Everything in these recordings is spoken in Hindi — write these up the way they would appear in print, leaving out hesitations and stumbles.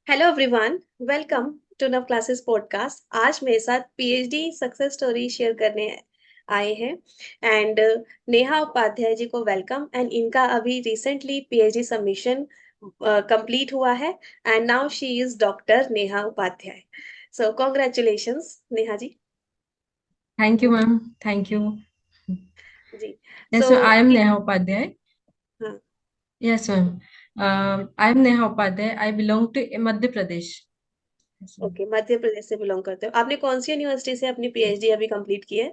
हेलो एवरीवन, वेलकम टू नव क्लासेस पॉडकास्ट। आज मेरे साथ पीएचडी सक्सेस स्टोरी शेयर करने आए हैं एंड नेहा उपाध्याय जी को वेलकम। एंड इनका अभी रिसेंटली पीएचडी सबमिशन कंप्लीट हुआ है and now she is doctor Neha Upadhyay. So congratulations Neha ji. Thank you, ma'am. Thank you. जी। So Yes, ma'am. I am Neha Upadhyay. हाँ। Yes, ma'am. I am Neha Upadhyay. I belong to Madhya Pradesh. Yes, ma'am. Okay, Madhya Pradesh से बिलोंग करते हो। आपने कौन सी यूनिवर्सिटी से अपनी पीएचडी अभी कंप्लीट की है?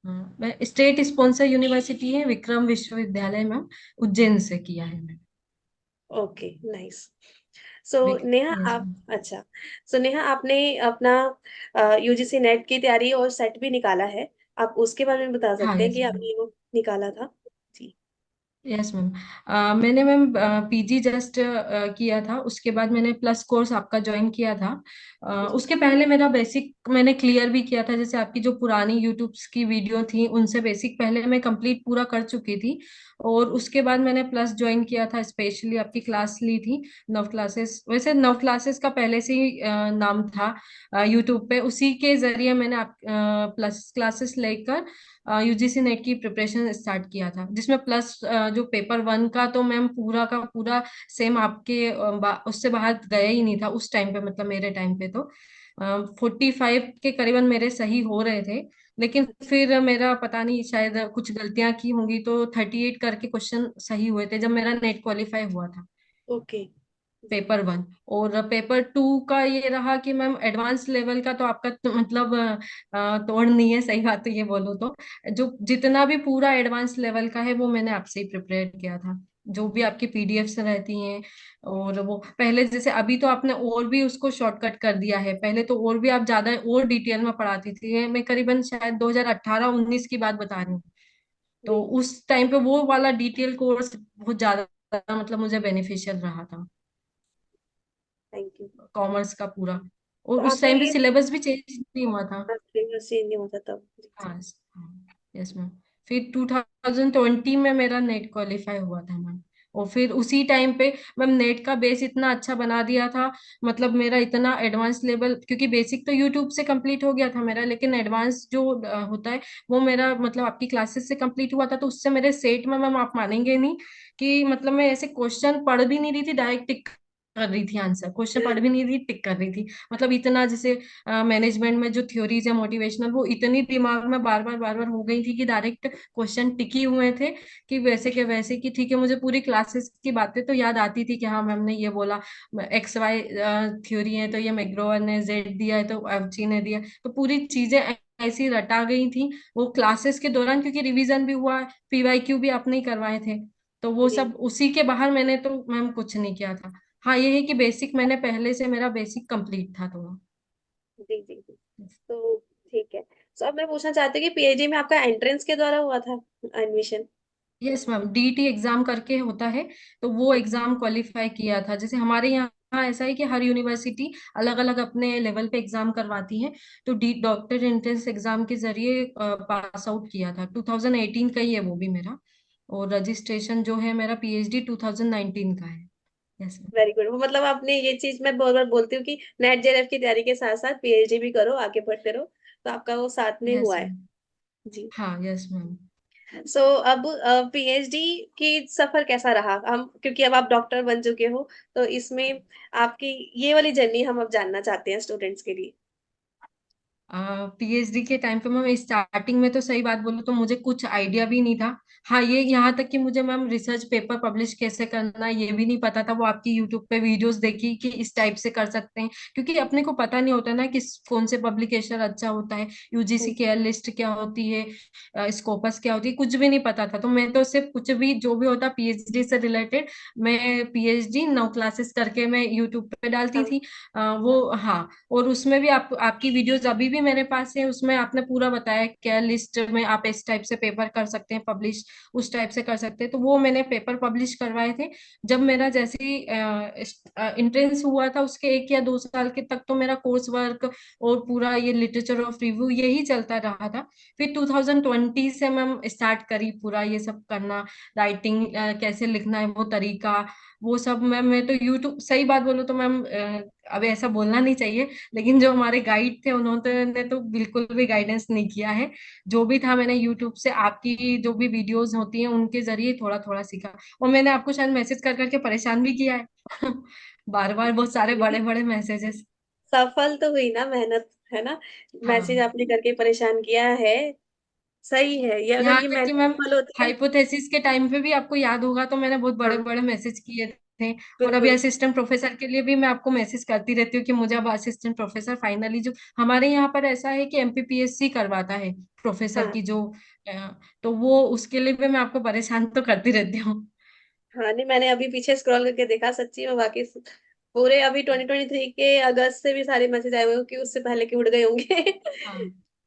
मैं स्टेट स्पॉन्सर यूनिवर्सिटी है विक्रम विश्वविद्यालय में उज्जैन से किया है मैंने। Okay, nice. So Neha yes आप मैम। अच्छा। सो नेहा, आपने अपना यूजीसी नेट की तैयारी और सेट भी निकाला है। आप उसके बारे में बता हाँ, सकते हैं यस कि मैम। आपने वो निकाला था? जी। Yes ma'am. मैंने मैम पीजी जस्ट किया था, उसके बाद मैंने प्लस कोर्स आपका ज्वाइन किया था। जी। उसके पहले मेरा बेसिक मैंने क्लियर भी किया था, जैसे आपकी जो पुरानी यूट्यूब्स की वीडियो थी उनसे बेसिक पहले मैं कंप्लीट पूरा कर चुकी थी। और उसके बाद मैंने प्लस ज्वाइन किया था, स्पेशली आपकी क्लास ली थी। नव क्लासेस, वैसे नव क्लासेस का पहले से ही नाम था यूट्यूब पे, उसी के जरिए मैंने आप प्लस क्लासेस लेकर यूजीसी नेट की प्रिपरेशन स्टार्ट किया था, जिसमें प्लस जो पेपर वन का तो मैम पूरा का पूरा सेम आपके उससे बाहर गया ही नहीं था उस टाइम पे, मतलब मेरे टाइम पे तो 45 के करीबन मेरे सही हो रहे थे। लेकिन अच्छा। फिर मेरा पता नहीं, शायद कुछ गलतियां की होंगी, तो 38 करके क्वेश्चन सही हुए थे जब मेरा नेट क्वालिफाई हुआ था, ओके। जी। Paper one. और पेपर टू का ये रहा कि मैम एडवांस लेवल का तो आपका तो मतलब तोड़ नहीं है, सही बात तो ये बोलो तो। जो जितना भी पूरा एडवांस लेवल का है वो मैंने आपसे ही प्रिपेयर किया था, जो भी आपकी पीडीएफ्स रहती हैं। और वो पहले जैसे, अभी तो आपने और भी उसको शॉर्टकट कर दिया है, पहले तो और भी आप ज्यादा और डिटेल में पढ़ाती थी। मैं करीबन शायद 2018-19 की बात बता रही हूँ। तो जी। उस टाइम पे वो वाला डिटेल कोर्स बहुत ज्यादा मतलब मुझे बेनिफिशियल रहा था, थैंक यू। कॉमर्स का पूरा। तो और उस आपने टाइम पे ये सिलेबस भी चेंज नहीं हुआ था। सिलेबस चेंज नहीं होता तब? जी जी। हाँ। Yes ma'am. फिर 2020 में मेरा नेट क्वालिफाई हुआ था मैम। और फिर उसी टाइम पे मैम नेट का बेस इतना अच्छा बना दिया था, मतलब मेरा इतना एडवांस लेवल, क्योंकि बेसिक तो यूट्यूब से कंप्लीट हो गया था मेरा, लेकिन एडवांस जो होता है वो मेरा मतलब आपकी क्लासेस से कंप्लीट हुआ था। तो उससे मेरे सेट में मैम आप मानेंगे नहीं कि मतलब मैं ऐसे क्वेश्चन पढ़ भी नहीं रही थी, डायरेक्ट टिक कर रही थी, आंसर क्वेश्चन पढ़ भी नहीं रही, टिक कर रही थी। मतलब इतना जैसे मैनेजमेंट में जो थ्योरीज है मोटिवेशनल, वो इतनी दिमाग में बार बार हो गई थी कि डायरेक्ट क्वेश्चन टिके हुए थे कि वैसे के वैसे, कि ठीक है मुझे पूरी क्लासेस की बातें तो याद आती थी कि हाँ मैम ने ये बोला, एक्स वाई थ्योरी है तो ये मैग्रोवर ने, जेड दिया है तो एवची ने दिया, तो पूरी चीजें ऐसी रटा गई थी वो क्लासेस के दौरान, क्योंकि रिवीजन भी हुआ, पीवाईक्यू भी आपने ही करवाए थे। तो वो जी सब उसी के बाहर मैंने तो मैम कुछ नहीं किया था। हाँ ये है कि बेसिक मैंने पहले से, मेरा बेसिक कंप्लीट था थोड़ा। जी जी जी। तो ठीक है। तो अब मैं पूछना चाहती हूँ कि पीएचडी में आपका एंट्रेंस के द्वारा हुआ था admission? Yes ma'am, DT exam करके होता है, तो वो एग्जाम क्वालिफाई किया था। जैसे हमारे यहाँ ऐसा है कि हर यूनिवर्सिटी अलग अलग अपने लेवल पे एग्जाम करवाती है। तो डी डॉक्टर एंट्रेंस एग्जाम के जरिए पास आउट किया था, 2018 का ही है वो भी मेरा। और रजिस्ट्रेशन जो है मेरा पीएचडी 2019 का है। Yes ma'am. Very good. मतलब आपने ये चीज मैं बहुत बार बोलती हूँ कि नेट जेआरएफ की तैयारी के साथ साथ पीएचडी भी करो, आगे बढ़ते रहो। तो आपका वो साथ में यस हुआ है। मैम। जी। हाँ यस मैम। सो अब पीएचडी की सफर कैसा रहा? हम क्योंकि अब आप डॉक्टर बन चुके हो, तो इसमें आपकी ये वाली जर्नी हम अब जानना चाहते हैं स्टूडेंट्स के लिए। पीएचडी के टाइम पे मैम स्टार्टिंग में तो सही बात बोलूं तो मुझे कुछ आइडिया भी नहीं था। हाँ ये यहाँ तक कि मुझे मैम रिसर्च पेपर पब्लिश कैसे करना है ये भी नहीं पता था। वो आपकी यूट्यूब पे वीडियोस देखी कि इस टाइप से कर सकते हैं, क्योंकि अपने को पता नहीं होता ना कि कौन से पब्लिकेशन अच्छा होता है, यूजीसी केयर लिस्ट क्या होती है, स्कोपस क्या होती है, कुछ भी नहीं पता था। तो मैं तो सिर्फ कुछ भी जो भी होता पीएचडी से रिलेटेड, मैं पीएचडी 9 क्लासेस करके मैं यूट्यूब पे डालती हाँ। थी। वो हाँ। और उसमें भी आपकी वीडियोस अभी भी मेरे पास है, उसमें आपने पूरा बताया क्या लिस्ट में आप इस टाइप से पेपर कर सकते हैं पब्लिश, उस टाइप से कर सकते हैं। तो वो मैंने पेपर पब्लिश करवाए थे। जब मेरा जैसे ही इंट्रेंस हुआ था उसके 1 या 2 साल के तक तो मेरा कोर्स वर्क और पूरा ये लिटरेचर ऑफ रिव्यू यही चलता रहा था। फिर 2020 से मैम स्टार्ट करी पूरा ये सब करना, राइटिंग कैसे लिखना है वो तरीका, वो सब मैम, मैं तो यूट्यूब, सही बात बोलूँ तो मैम, अब ऐसा बोलना नहीं चाहिए, लेकिन जो हमारे गाइड थे उन्होंने तो बिल्कुल भी गाइडेंस नहीं किया है। जो भी था मैंने यूट्यूब से आपकी जो भी वीडियोस होती हैं उनके जरिए थोड़ा थोड़ा सीखा। और मैंने आपको शायद मैसेज कर करके परेशान भी किया है बार बार बहुत सारे बड़े बड़े मैसेजेस। सफल तो हुई ना मेहनत, है ना? मैसेज हाँ, आपने करके परेशान किया है। सही है ये, अगर यहाँ ये तक कि मैसेज मैम सफल होते हैं। हाइपोथेसिस के टाइम पे भी आपको याद होगा तो मैंने बहुत बड़े हाँ, बड़े मैसेज किए थे। और अभी बिल्कुल। असिस्टेंट प्रोफेसर के लिए भी मैं आपको मैसेज करती रहती हूँ कि मुझे अब असिस्टेंट प्रोफेसर फाइनली, जो हमारे यहाँ पर ऐसा है कि एमपीपीएससी करवाता है प्रोफेसर हाँ की जो, तो वो उसके लिए भी मैं आपको परेशान तो करती रहती हूँ। हाँ, नहीं मैंने अभी पीछे स्क्रॉल करके देखा, सच्ची में वाकई पूरे अभी 2023 के अगस्त से भी सारे मैसेज आए हुए हैं कि उससे पहले के उड़ गए होंगे। हाँ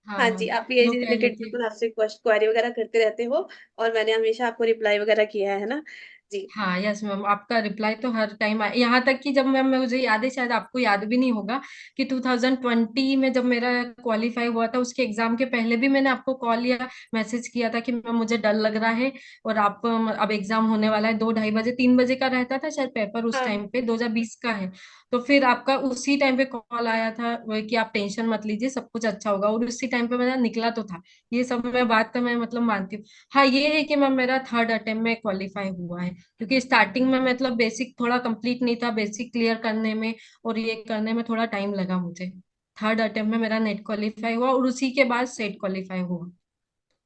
हाँ हाँ जी, मैम, आप पीएचडी वो कह रहे रिलेटेड थे। बिल्कुल आपसे क्वेरी वगैरह करते रहते हो, और मैंने हमेशा आपको रिप्लाई वगैरह किया है ना? जी। हाँ यस मैम, आपका रिप्लाई तो हर टाइम आया, यहाँ तक कि जब मैं मुझे याद है, शायद आपको याद भी नहीं होगा, कि 2020 में जब मेरा क्वालिफाई हुआ था उसके एग्जाम के पहले भी मैंने आपको कॉल या मैसेज किया था कि मैम मुझे डर लग रहा है, और आप अब एग्जाम होने वाला है, 2 ढाई बजे 3 बजे का रहता था शायद पेपर उस हाँ टाइम पे, 2020 का है। तो फिर आपका उसी टाइम पे कॉल आया था कि आप टेंशन मत लीजिए, सब कुछ अच्छा होगा, और उसी टाइम पे मेरा निकला तो था। ये सब मैं बात तो मैं मतलब मानती हूँ। हाँ ये है कि मैम मेरा थर्ड अटेम्प्ट में क्वालिफाई हुआ है, क्योंकि स्टार्टिंग में मतलब बेसिक थोड़ा कंप्लीट नहीं था, बेसिक क्लियर करने में और ये करने में थोड़ा टाइम लगा मुझे। थर्ड अटेम्प्ट में मेरा नेट क्वालिफाई हुआ और उसी के बाद सेट क्वालिफाई हुआ,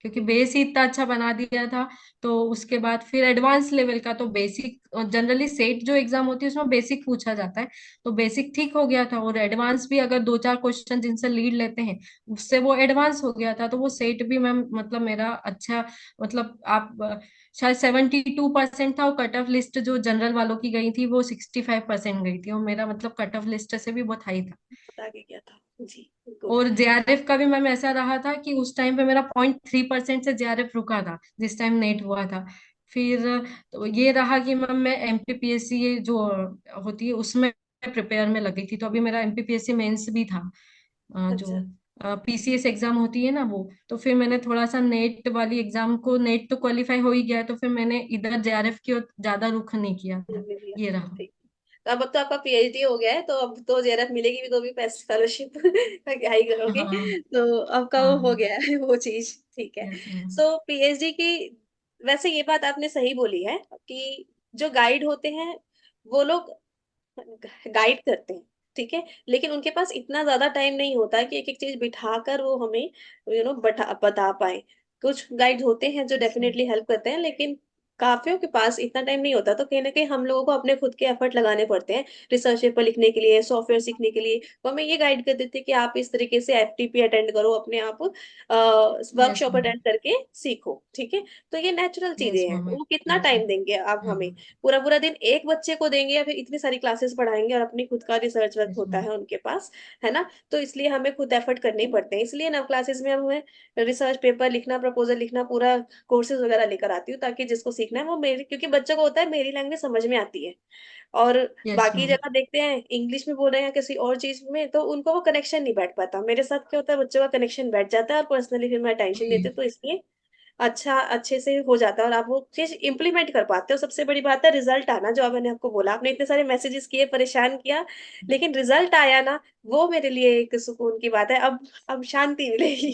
क्योंकि बेस ही इतना अच्छा बना दिया था। तो उसके बाद फिर एडवांस लेवल का, तो बेसिक जनरली सेट जो एग्जाम होती है उसमें बेसिक पूछा जाता है, तो बेसिक ठीक हो गया था, और एडवांस भी अगर 2 4 क्वेश्चन जिनसे लीड लेते हैं उससे वो एडवांस हो गया था, तो वो सेट भी मैम मतलब मेरा अच्छा, मतलब आप शायद 72% था, और कट ऑफ लिस्ट जो जनरल वालों की गई थी वो 65% गई थी, और मेरा मतलब कट ऑफ लिस्ट से भी बहुत हाई था। बता के गया था जी। गुड। और जेआरएफ का भी मैम ऐसा रहा था कि उस टाइम पे मेरा 0.3% से जेआरएफ रुका था जिस टाइम नेट हुआ था। फिर तो ये रहा कि मैम मैं एमपीपीएससी जो होती है उसमें प्रिपेयर में लगी थी, तो अभी मेरा एमपीपीएससी मेंस भी था, जो अच्छा। पीसीएस एग्जाम होती है ना वो। तो फिर मैंने थोड़ा सा नेट वाली एग्जाम को, नेट तो क्वालिफाई हो ही गया है, तो फिर मैंने इधर जेआरएफ की ओर ज्यादा रुख नहीं किया था। ये रहा। ठीक। अब तो आपका पीएचडी हो गया है, तो अब तो जेआरएफ मिलेगी भी तो भी पैसे फेलोशिप का क्या ही करोगे। हाँ तो आपका वो हो हाँ। गया है वो चीज, ठीक है। Yes ma'am. सो पीएचडी की, वैसे ये बात आपने सही बोली है कि जो गाइड होते हैं वो लोग गाइड करते हैं, ठीक है, लेकिन उनके पास इतना ज्यादा टाइम नहीं होता कि एक एक चीज बिठाकर वो हमें बता पाए। कुछ गाइड होते हैं जो यस मैम। डेफिनेटली हेल्प करते हैं, लेकिन काफियों के पास इतना टाइम नहीं होता, तो कहीं ना कहीं हम लोगों को अपने खुद के एफर्ट लगाने पड़ते हैं रिसर्च पेपर लिखने के लिए, सॉफ्टवेयर सीखने के लिए। तो हमें ये गाइड कर देते हैं कि आप इस तरीके से एफटीपी अटेंड करो, अपने आप यस वर्कशॉप मैम। अटेंड करके सीखो, ठीक है। तो ये नेचुरल चीजें यस हैं, मैम। वो कितना यस टाइम मैम। देंगे आप हाँ। हमें? पूरा पूरा दिन एक बच्चे को देंगे या फिर इतनी सारी क्लासेस पढ़ाएंगे, और अपनी खुद का रिसर्च वर्क यस होता मैम। है उनके पास, है ना? तो इसलिए हमें खुद एफर्ट करने ही पड़ते हैं, इसलिए ना क्लासेस में हमें रिसर्च पेपर लिखना, प्रपोजल लिखना, पूरा कोर्सेज वगैरह लेकर आती हूँ, ताकि जिसको सीखना है वो मेरी, क्योंकि बच्चों को होता है मेरी लैंग्वेज समझ में आती है, और यस बाकी मैम। जगह देखते हैं इंग्लिश में बोल रहे हैं या किसी और चीज में, तो उनको वो कनेक्शन नहीं बैठ पाता। मेरे साथ क्या होता है, बच्चों का कनेक्शन बैठ जाता है, और पर्सनली फिर मैं टेंशन जी। लेती हूँ, तो इसलिए अच्छा अच्छे से हो जाता है, और आप वो चीज इम्प्लीमेंट कर पाते हो। सबसे बड़ी बात है रिजल्ट आना, जो मैंने आपको बोला, आपने इतने सारे मैसेजेस किए, परेशान किया, लेकिन रिजल्ट आया ना, वो मेरे लिए एक सुकून की बात है। अब शांति मिलेगी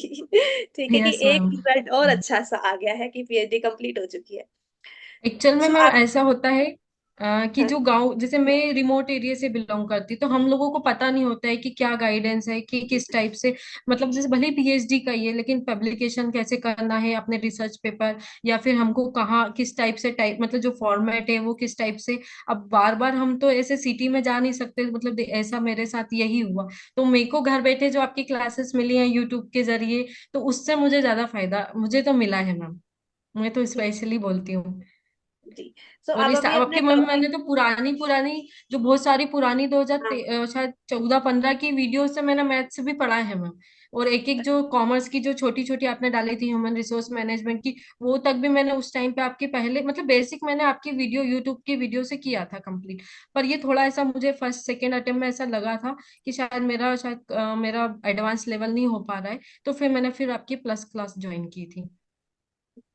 ठीक है, कि यस एक मैम। रिजल्ट और अच्छा सा आ गया है कि पीएचडी कंप्लीट हो चुकी है। एक्चुअल में सो मैम आप, ऐसा होता है कि हाँ जो गांव, जैसे मैं रिमोट एरिया से बिलोंग करती, तो हम लोगों को पता नहीं होता है कि क्या गाइडेंस है, कि किस टाइप से, मतलब जैसे भले पीएचडी का ही है लेकिन पब्लिकेशन कैसे करना है अपने रिसर्च पेपर, या फिर हमको कहाँ किस टाइप से टाइप, मतलब जो फॉर्मेट है वो किस टाइप से। अब बार बार हम तो ऐसे सिटी में जा नहीं सकते, मतलब ऐसा मेरे साथ यही हुआ। तो मेरे को घर बैठे जो आपकी क्लासेस मिली हैं यूट्यूब के जरिए, तो उससे मुझे ज्यादा फायदा मुझे तो मिला है मैम। मैं तो जी स्पेशली बोलती हूँ। जी। सो और आप इस अभी आपकी अपने मम्मी, मैंने तो पुरानी पुरानी जो बहुत सारी पुरानी 2000 हाँ, शायद 14 15 की वीडियो से मैंने मैथ्स भी पढ़ा है मैम। और एक एक जो कॉमर्स की जो छोटी छोटी आपने डाली थी ह्यूमन रिसोर्स मैनेजमेंट की, वो तक भी मैंने उस टाइम पे आपके पहले, मतलब बेसिक मैंने आपकी वीडियो यूट्यूब की वीडियो से किया था कंप्लीट। पर ये थोड़ा ऐसा मुझे फर्स्ट सेकेंड अटेम्प्ट में ऐसा लगा था कि शायद मेरा एडवांस लेवल नहीं हो पा रहा है, तो फिर मैंने फिर आपकी प्लस क्लास ज्वाइन की थी,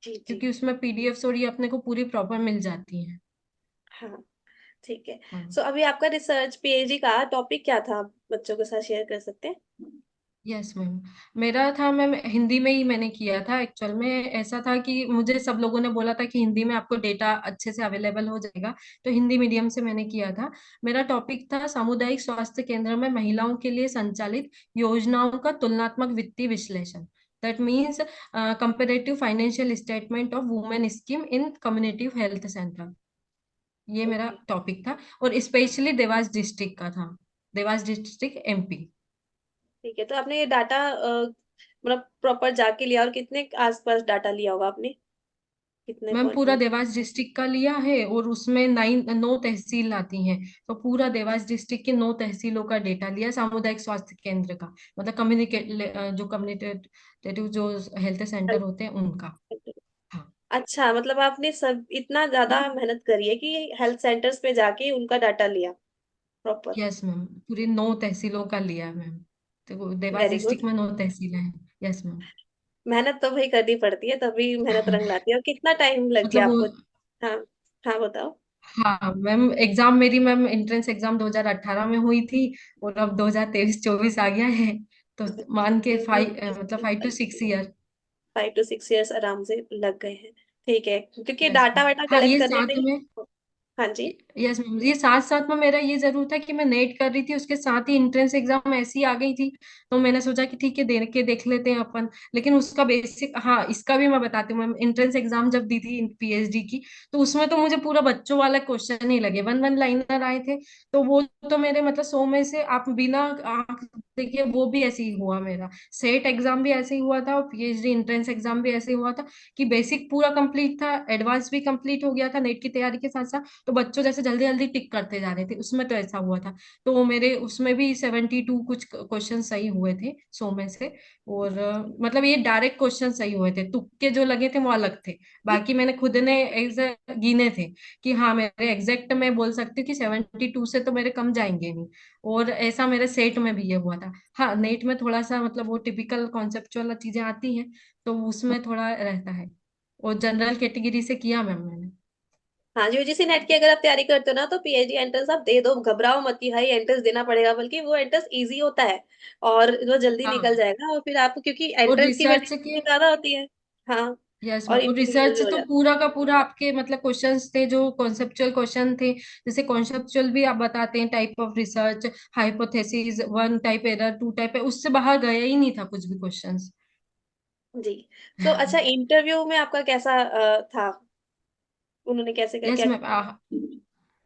जी जी। क्योंकि उसमें पीडीएफ्स और ये अपने को पूरी प्रॉपर मिल जाती है। हाँ, ठीक है। हाँ। सो अभी आपका रिसर्च पीएचडी का टॉपिक क्या था, आप बच्चों के साथ शेयर कर सकते हैं? Yes ma'am. मेरा था मैम, हिंदी में ही मैंने किया था। एक्चुअल में ऐसा था कि मुझे सब लोगों ने बोला था कि हिंदी में आपको डेटा अच्छे से अवेलेबल हो जाएगा, तो हिंदी मीडियम से मैंने किया था। मेरा टॉपिक था सामुदायिक स्वास्थ्य केंद्र में महिलाओं के लिए संचालित योजनाओं का तुलनात्मक वित्तीय विश्लेषण। That means comparative financial statement of women scheme in community health centre. ये मेरा ओके। टॉपिक था, और स्पेशली देवास डिस्ट्रिक्ट का था। Dewas district MP. ठीक है, तो आपने ये डाटा मतलब प्रॉपर जाके लिया, और कितने आसपास डाटा लिया होगा आपने, कितने मैम पॉइंट पूरा में? देवास डिस्ट्रिक्ट का लिया है, और उसमें 9 तहसील आती हैं। तो पूरा देवास डिस्ट्रिक्ट के 9 तहसीलों का डेटा लिया, सामुदायिक स्वास्थ्य केंद्र का, मतलब कम्युनिकेट जो कम्युनिकेटिव जो हेल्थ सेंटर होते हैं उनका। हाँ। अच्छा, मतलब आपने सब इतना ज्यादा मेहनत करी है कि हेल्थ सेंटर्स पे जाके उनका डाटा लिया प्रॉपर। यस मैम, पूरी 9 तहसीलों का लिया है मैम। तो वो देवास वेरी गुड। डिस्ट्रिक्ट में 9 तहसीलें हैं। Yes ma'am. मेहनत तो भाई करनी पड़ती है, तभी मेहनत रंग लाती है। और कितना टाइम लग मतलब गया वो, आपको? हाँ। हाँ, बताओ। हाँ मैम, एग्जाम मेरी मैम एंट्रेंस एग्जाम 2018 में हुई थी, और अब 2023-24 आ गया है। तो मान के मतलब 5 to 6 ईयर। 5 to 6 years आराम से लग गए हैं। ठीक है, क्योंकि यस डाटा मैम। वाटा हाँ, कलेक्ट ये करने में साथ ही। में। हाँ जी। यस मैम, ये साथ साथ में मेरा ये जरूर था कि मैं नेट कर रही थी, उसके साथ ही एंट्रेंस एग्जाम ऐसी आ गई थी। तो मैंने सोचा कि ठीक है, दे के देख लेते हैं अपन। लेकिन उसका बेसिक, हाँ इसका भी मैं बताती हूँ मैम। एंट्रेंस एग्जाम जब दी थी पीएचडी की, तो उसमें तो मुझे पूरा बच्चों वाला क्वेश्चन ही लगे, वन वन लाइनर आए थे। तो वो तो मेरे मतलब 100 में से आप बिना आंख देखिए, वो भी ऐसे ही हुआ मेरा। सेट एग्जाम भी ऐसे ही हुआ था, और पीएचडी एंट्रेंस एग्जाम भी ऐसे ही हुआ था कि बेसिक पूरा कंप्लीट था, एडवांस भी कंप्लीट हो गया था नेट की तैयारी के साथ साथ। तो बच्चों जैसे जल्दी जल्दी टिक करते जा रहे थे, उसमें तो ऐसा हुआ था। तो वो मेरे उसमें भी 72 कुछ क्वेश्चन सही हुए थे 100 में से। और मतलब ये डायरेक्ट क्वेश्चन सही हुए थे, तुक्के जो लगे थे वो अलग थे। बाकी मैंने खुद ने गिने थे कि हाँ, मेरे एग्जैक्ट मैं बोल सकती हूँ कि 72 से तो मेरे कम जाएंगे नहीं। और ऐसा मेरे सेट में भी ये हुआ था। हाँ, नेट में थोड़ा सा मतलब वो टिपिकल कॉन्सेप्चुअल चीजें आती हैं, तो उसमें थोड़ा रहता है। और जनरल कैटेगरी से किया मैम मैंने। हाँ जी, यूजीसी नेट की अगर आप तैयारी करते हो ना, तो पीएचडी एंट्रेंस आप दे दो, घबराओ मत कि भाई एंट्रेंस देना पड़ेगा, बल्कि वो एंट्रेंस इजी होता है और वो जल्दी निकल हाँ, जाएगा। और फिर आप, क्योंकि और एंट्रेंस की रिसर्च वैल्यू के। ज्यादा होती है। हाँ। यस और मैम, और इंटरव्यू रिसर्च भी हो तो जाता पूरा का पूरा आपके मतलब क्वेश्चंस थे जो कॉन्सेप्चुअल क्वेश्चन थे। जैसे कॉन्सेप्चुअल भी आप बताते हैं, type of research, hypothesis, one type error, two type है, उससे बाहर गया ही नहीं था कुछ भी क्वेश्चंस। है जी। तो अच्छा, इंटरव्यू में आपका कैसा था? उन्होंने कैसे यस क्या? मैम। जी।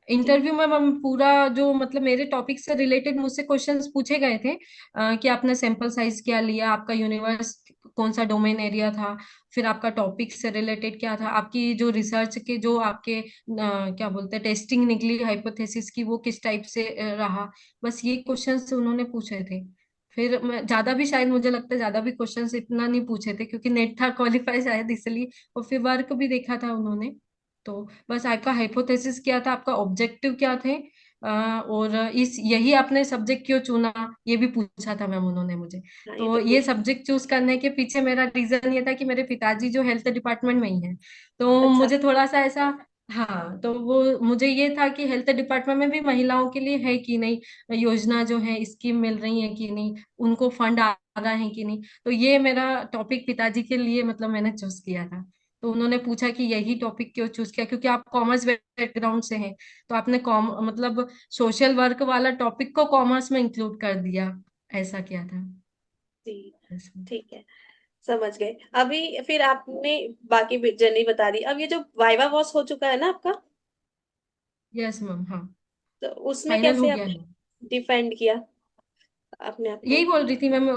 इंटरव्यू में हम पूरा जो मतलब मेरे टॉपिक से रिलेटेड मुझसे क्वेश्चंस पूछे गए थे, कि आपने सैंपल साइज क्या लिया, आपका यूनिवर्स कौन सा डोमेन एरिया था, फिर आपका टॉपिक से रिलेटेड क्या था, आपकी जो रिसर्च के जो आपके क्या बोलते हैं टेस्टिंग निकली हाइपोथेसिस की, वो किस टाइप से रहा। बस ये क्वेश्चंस उन्होंने पूछे थे। फिर ज्यादा भी शायद मुझे लगता है ज्यादा भी क्वेश्चंस इतना नहीं पूछे थे, क्योंकि नेट था क्वालिफाई शायद इसलिए। और फिर वर्क भी देखा था उन्होंने। तो बस आपका हाइपोथेसिस क्या था, आपका ऑब्जेक्टिव क्या थे, और इस यही आपने सब्जेक्ट क्यों चुना, ये भी पूछा था मैम उन्होंने मुझे। हाँ, ये तो तो ये पूछ। सब्जेक्ट चूज करने के पीछे मेरा रीजन ये था कि मेरे पिताजी जो हेल्थ डिपार्टमेंट में ही है, तो अच्छा। मुझे थोड़ा सा ऐसा। हाँ, तो वो मुझे ये था कि हेल्थ डिपार्टमेंट में भी महिलाओं के लिए है कि नहीं, योजना जो है स्कीम मिल रही है कि नहीं, उनको फंड आ रहा है कि नहीं। तो ये मेरा टॉपिक पिताजी के लिए मतलब मैंने चूज किया था। तो उन्होंने पूछा कि यही टॉपिक क्यों चूज किया, क्योंकि आप कॉमर्स बैकग्राउंड से हैं, तो आपने कॉम मतलब सोशल वर्क वाला टॉपिक को कॉमर्स में इंक्लूड कर दिया, ऐसा किया था। जी। इसमें। ठीक है, समझ गए। अभी फिर आपने बाकी जर्नी बता दी, अब ये जो वाइवा वॉश हो चुका है ना आपका, यस मैम। हाँ, तो उसमें फाइनल हो कैसे गया आपने है। डिफेंड किया अपने आप को? यही बोल रही थी मैम,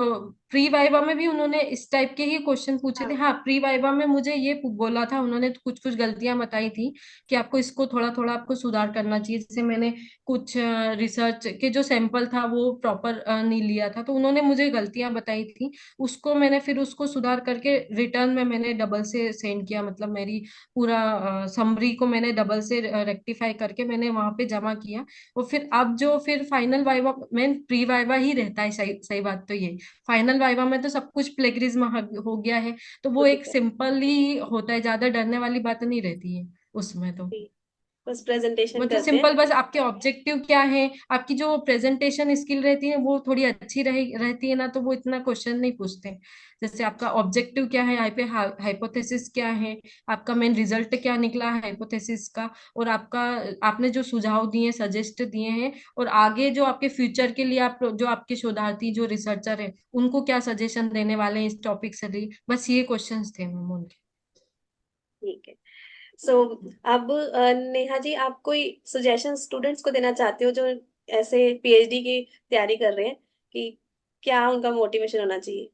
प्री वाइवा में भी उन्होंने इस टाइप के ही क्वेश्चन पूछे थे। हाँ। हाँ, प्री वाइवा में मुझे ये बोला था उन्होंने, कुछ कुछ गलतियां बताई थी कि आपको इसको थोड़ा थोड़ा आपको सुधार करना चाहिए। जैसे मैंने कुछ रिसर्च के जो सैंपल था वो प्रॉपर नहीं लिया था, तो उन्होंने मुझे गलतियां बताई थी। उसको मैंने फिर उसको सुधार करके रिटर्न में मैंने डबल से सेंड किया, मतलब मेरी पूरा समरी को मैंने डबल से रेक्टिफाई करके मैंने वहां पे जमा किया। और फिर अब जो फिर फाइनल वाइवा में प्री वाइवा ही रहता है, सही सही बात तो ये। फाइनल वाइवा में तो सब कुछ प्लेगरिज्म हो गया है, तो हो वो एक चुका है। सिंपल ही होता है, ज्यादा डरने वाली बात नहीं रहती है उसमें तो। जी। बस प्रेजेंटेशन मतलब करते हैं। सिंपल, बस आपके ऑब्जेक्टिव क्या है, आपकी जो प्रेजेंटेशन स्किल रहती है वो थोड़ी अच्छी रहती है ना, तो वो इतना क्वेश्चन नहीं पूछते। जैसे आपका ऑब्जेक्टिव क्या है, यहाँ पे हाइपोथेसिस क्या है, आपका मेन रिजल्ट क्या निकला है हाइपोथेसिस का, और आपका आपने जो सुझाव दिए सजेस्ट दिए हैं, और आगे जो आपके फ्यूचर के लिए आप जो आपके शोधार्थी जो रिसर्चर है उनको क्या सजेशन देने वाले हैं इस टॉपिक से रिलेटेड, बस ये क्वेश्चंस थे मैम उनके। ठीक है। सो अब नेहा जी, आप कोई सजेशन स्टूडेंट्स को देना चाहते हो जो ऐसे पीएचडी की तैयारी कर रहे हैं, कि क्या उनका मोटिवेशन होना चाहिए?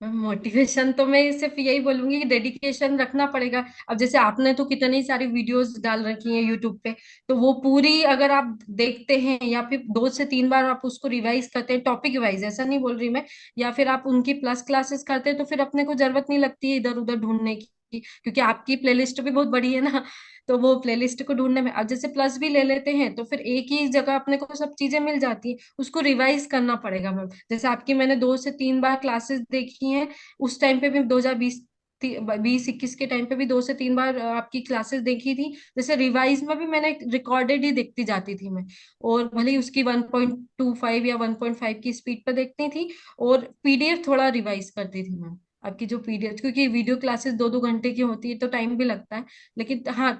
मोटिवेशन तो मैं सिर्फ यही बोलूंगी कि डेडिकेशन रखना पड़ेगा। अब जैसे आपने तो कितनी सारी वीडियोस डाल रखी हैं यूट्यूब पे, तो वो पूरी अगर आप देखते हैं या फिर 2 से 3 बार आप उसको रिवाइज करते हैं टॉपिक वाइज, ऐसा नहीं बोल रही मैं, या फिर आप उनकी प्लस क्लासेस करते हैं, तो फिर अपने को जरूरत नहीं लगती है इधर उधर ढूंढने की, क्योंकि आपकी प्लेलिस्ट भी बहुत बड़ी है ना। तो वो प्लेलिस्ट को ढूंढने में, अब जैसे प्लस भी ले लेते हैं तो फिर एक ही जगह अपने को सब चीजें मिल जाती है, उसको रिवाइज करना पड़ेगा मैम। जैसे आपकी मैंने 2 से 3 बार क्लासेस देखी हैं, उस टाइम पे भी 2020 2021 के टाइम पे भी 2 से 3 बार आपकी क्लासेस देखी थी। जैसे रिवाइज में भी मैंने रिकॉर्डेड ही देखती जाती थी मैं, और भले ही उसकी 1.25 या 1.5 की स्पीड पर देखती थी, और पीडीएफ थोड़ा रिवाइज करती थी मैम। आपकी जो पीडीएफ, क्योंकि वीडियो क्लासेस 2-2 घंटे की होती है तो टाइम भी लगता है, लेकिन हाँ,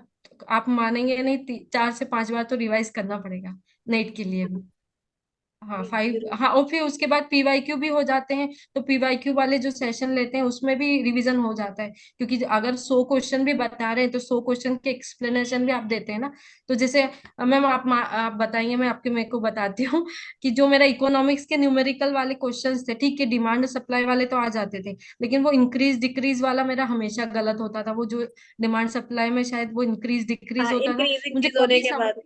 आप मानेंगे नहीं, 4 से 5 बार तो रिवाइज करना पड़ेगा नेट के लिए भी। हाँ, जी, 5, जरूर। हाँ, और फिर उसके बाद पीवाईक्यू भी हो जाते हैं, तो पीवाईक्यू वाले जो सेशन लेते हैं उसमें भी रिवीजन हो जाता है, क्योंकि अगर 100 क्वेश्चन भी बता रहे हैं तो 100 क्वेश्चन के एक्सप्लेनेशन भी आप देते हैं ना। तो जैसे मैम आप बताइए, मैं आपके मेरे को बताती हूँ कि जो मेरा इकोनॉमिक्स के न्यूमेरिकल वाले क्वेश्चंस थे, ठीक है, डिमांड सप्लाई वाले तो आ जाते थे, लेकिन वो इंक्रीज डिक्रीज वाला मेरा हमेशा गलत होता था। वो जो डिमांड सप्लाई में शायद वो इंक्रीज डिक्रीज हाँ, होता था, इंक्रीज मुझे इंक्रीज होने कभी के समझ, बाद।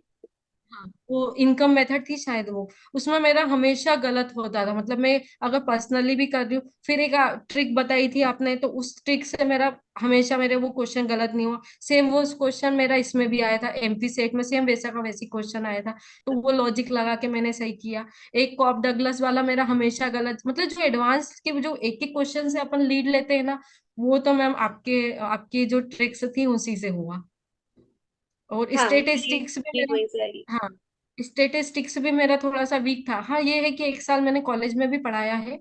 हाँ, वो इनकम मेथड थी शायद वो, उसमें मेरा हमेशा गलत होता था। मतलब मैं अगर पर्सनली भी कर रही हूँ, फिर एक ट्रिक बताई थी आपने, तो उस ट्रिक से मेरा हमेशा मेरे वो क्वेश्चन गलत नहीं हुआ। सेम वो क्वेश्चन मेरा इसमें भी आया था, एमपी सेट में सेम वैसा का वैसी क्वेश्चन आया था, तो वो लॉजिक लगा के मैंने सही किया। एक कॉप डगलस वाला मेरा हमेशा गलत, मतलब जो एडवांस के जो एक एक क्वेश्चन से अपन लीड लेते हैं ना, वो तो मैम आपके आपकी जो ट्रिक्स थी उसी से हुआ। और हाँ, स्टेटिस्टिक्स भी लीड मेरा, वहीं से आई। हाँ, स्टेटिस्टिक्स भी मेरा थोड़ा सा वीक था। हाँ, ये है कि 1 साल मैंने कॉलेज में भी पढ़ाया है,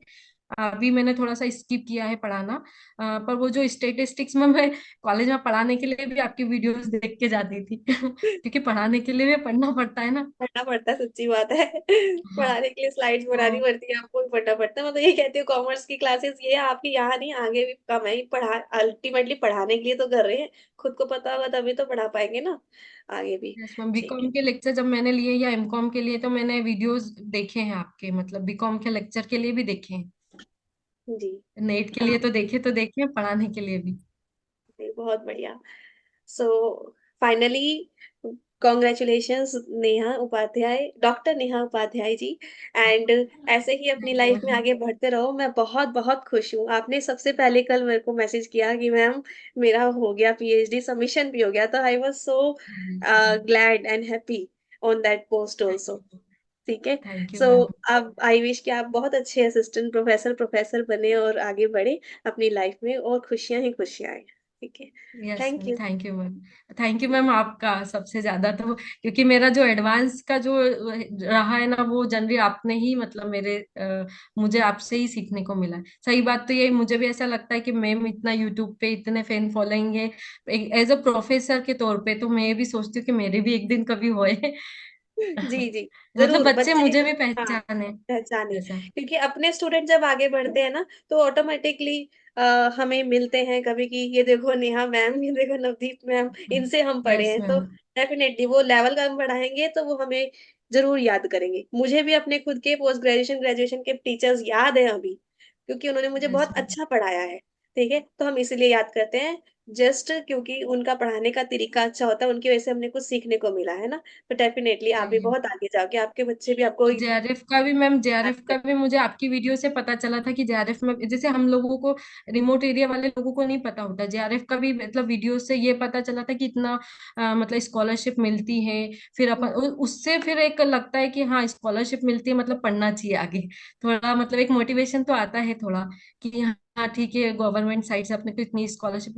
अभी मैंने थोड़ा सा स्किप किया है पढ़ाना। पर वो जो स्टेटिस्टिक्स में मैं कॉलेज में पढ़ाने के लिए भी आपकी वीडियोस देख के जाती थी क्योंकि पढ़ाने के लिए भी पढ़ना पड़ता है ना। पढ़ना पड़ता है, सच्ची बात है। हाँ, पढ़ाने के लिए स्लाइड्स बनानी तो पड़ती है, आपको भी पढ़ना पड़ता है। मतलब ये कहती हूँ, कॉमर्स की क्लासेस ये आपकी यहाँ नहीं, आगे भी कम है। पढ़ा अल्टीमेटली पढ़ाने के लिए तो कर रहे हैं, खुद को पता होगा तभी तो पढ़ा पाएंगे ना आगे भी। यस मैम, ठीक है। बीकॉम के लेक्चर जब मैंने लिए या एमकॉम के लिए, तो मैंने वीडियोस देखे हैं आपके, मतलब बीकॉम के लेक्चर के लिए भी देखे हैं, जी। नेट के हाँ, लिए तो देखे, पढ़ाने के लिए भी। नहीं, बहुत बढ़िया। So finally, congratulations Neha Upadhyay, doctor Neha Upadhyay ji. And ऐसे ही अपनी थैंक यू लाइफ में मैम। आगे बढ़ते रहो। मैं बहुत बहुत खुश हूँ, आपने सबसे पहले कल मेरे को मैसेज किया कि मैम मेरा हो गया पीएचडी सबमिशन भी हो गया, तो I was so glad and happy on that post also. ठीक है। Thank you so ma'am. अब आई विश कि आप बहुत अच्छे असिस्टेंट प्रोफेसर प्रोफेसर बने और आगे बढ़े अपनी लाइफ में, और खुशियां ही खुशियां आए। ठीक है। Yes thank ma'am, you. Thank you ma'am. Thank you ma'am आपका सबसे ज्यादा तो, क्योंकि मेरा जो एडवांस का जो रहा है ना, वो जनरली आपने ही, मतलब मुझे आपसे ही सीखने को मिला है। सही बात तो ये, मुझे भी ऐसा लगता है कि मैम इतना यूट्यूब पे इतने फैन फॉलोइंग है, एज अ प्रोफेसर के तौर पे, तो मैं भी सोचती हूँ कि मेरे भी एक दिन कभी होए जी जी, मतलब जरूर बच्चे बच्चे। मुझे भी हाँ, पहचाने पहचाने। ऐसा। क्योंकि अपने स्टूडेंट जब आगे बढ़ते हैं ना, तो ऑटोमेटिकली हमें मिलते हैं कभी कि ये देखो नेहा मैम, ये देखो नवदीप मैम, इनसे हम पढ़े यस हैं, तो मैम। डेफिनेटली वो लेवल का हम बढ़ाएंगे तो वो हमें जरूर याद करेंगे। मुझे भी अपने खुद के पोस्ट ग्रेजुएशन ग्रेजुएशन के टीचर्स याद है अभी, क्योंकि उन्होंने मुझे यस बहुत मैम। अच्छा पढ़ाया है। ठीक है, तो हम इसीलिए याद करते हैं, जस्ट क्योंकि उनका पढ़ाने का तरीका अच्छा होता है, उनकी वजह से हमने कुछ सीखने को मिला है ना। तो डेफिनेटली आप भी बहुत आगे जाओगे, आपके बच्चे भी आपको और जेआरएफ का भी मैम, याद जेआरएफ का करें। भी मुझे आपकी वीडियो से पता चला था कि जेआरएफ में, जैसे हम लोगों को, रिमोट एरिया वाले लोगों को नहीं पता होता, जेआरएफ का भी मतलब वीडियो से ये पता चला था कि इतना मतलब स्कॉलरशिप मिलती है। फिर अपन उससे फिर एक लगता है कि हाँ, स्कॉलरशिप मिलती है मतलब पढ़ना चाहिए आगे, थोड़ा मतलब एक मोटिवेशन तो आता है थोड़ा, कि हाँ ठीक है, गवर्नमेंट साइड से अपने को इतनी स्कॉलरशिप,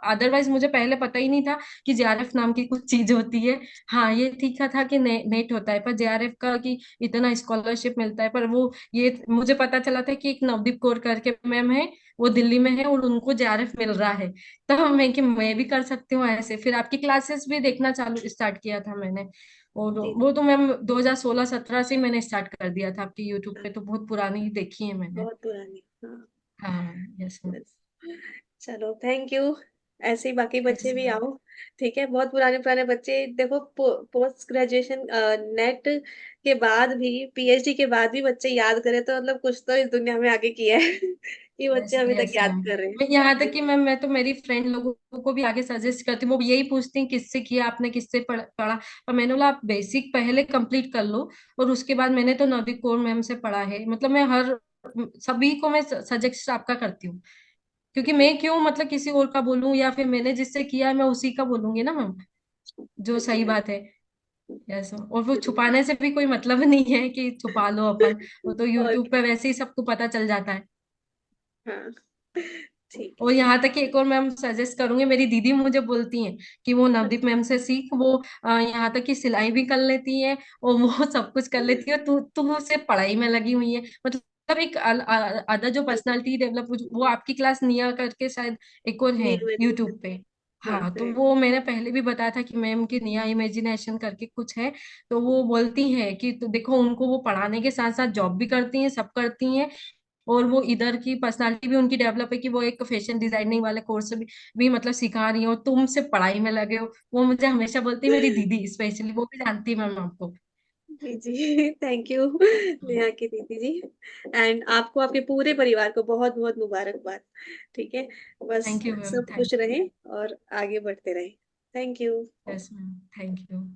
अदरवाइज मुझे पहले पता ही नहीं था कि जेआरएफ नाम की कुछ चीज होती है। हाँ, ये ठीक था कि नेट होता है, पर जेआरएफ का कि इतना स्कॉलरशिप मिलता है, पर वो ये मुझे पता चला था कि एक नवदीप कौर करके मैम है, वो दिल्ली में है और उनको जेआरएफ मिल रहा है। तब मैं कि मैं भी कर सकती हूँ ऐसे, फिर आपकी क्लासेस भी देखना चालू स्टार्ट किया था मैंने। और जी वो तो मैम 2016-17 से ही मैंने स्टार्ट कर दिया था आपकी यूट्यूब पे, तो बहुत पुरानी ही देखी है मैंने। बहुत पुरानी, हाँ। हाँ, यस मैम। बस, चलो थैंक यू। ऐसे ही बाकी बच्चे यस भी मैम। आओ। ठीक है, बहुत पुराने पुराने बच्चे देखो, पोस्ट ग्रेजुएशन नेट के बाद भी, पीएचडी के बाद भी बच्चे याद करें तो मतलब कुछ तो इस दुनिया में आगे किया है कि बच्चे यस अभी तक यस याद मैम। कर रहे हैं। मैं यहाँ तक कि मैम, मैं तो मेरी फ्रेंड लोगों को भी आगे सजेस्ट करती हूँ, वो यही पूछती हैं किससे किया आपने, किससे पढ़ा। और मैंने बोला आप बेसिक पहले कंप्लीट कर लो, और उसके बाद मैंने तो नवदीप कौर मैम से पढ़ा है। मतलब मैं हर सभी को मैं सजेस्ट आपका करती हूँ, क्योंकि मैं क्यों मतलब किसी और का बोलूं, या फिर मैंने जिससे किया है मैं उसी का बोलूंगी ना मैम, जो हाँ जी, सही हाँ बात है। यस, और वो छुपाने से भी कोई मतलब नहीं है कि छुपा लो अपन, वो तो और यूट्यूब पे क्या। वैसे ही सबको पता चल जाता है। हाँ, ठीक और है। यहाँ तक कि एक और मैम सजेस्ट करूंगी, मेरी दीदी मुझे बोलती हैं कि वो नवदीप मैम से सीख, वो यहाँ तक कि सिलाई भी कर लेती है और वो सब कुछ कर लेती है, तू तू सिर्फ पढ़ाई में लगी हुई है। मतलब एक अदर जो पर्सनालिटी डेवलप, वो आपकी क्लास निया करके शायद एक और है नहीं मैंने, यूट्यूब पे। हाँ हाँ, तो है। वो मैंने पहले भी बताया था कि मैम की निया इमेजिनेशन करके कुछ है। तो वो बोलती हैं कि तो देखो, उनको वो पढ़ाने के साथ साथ जॉब भी करती हैं, सब करती हैं। और वो इधर की पर्सनालिटी भी उनकी डेवलप है कि वो एक फैशन डिजाइनिंग वाले कोर्स भी मतलब सिखा रही हो, तुम सिर्फ पढ़ाई में लगे हो। वो मुझे हमेशा बोलती है, मेरी दीदी स्पेशली, वो भी जानती है मैम आपको। जी जी, थैंक यू नेहा की दीदी जी। एंड आपको, आपके पूरे परिवार को बहुत बहुत मुबारकबाद। ठीक है, बस थैंक यू मैम, सब खुश थैंक रहे और आगे बढ़ते रहे। Thank you. You. Yes ma'am, thank you.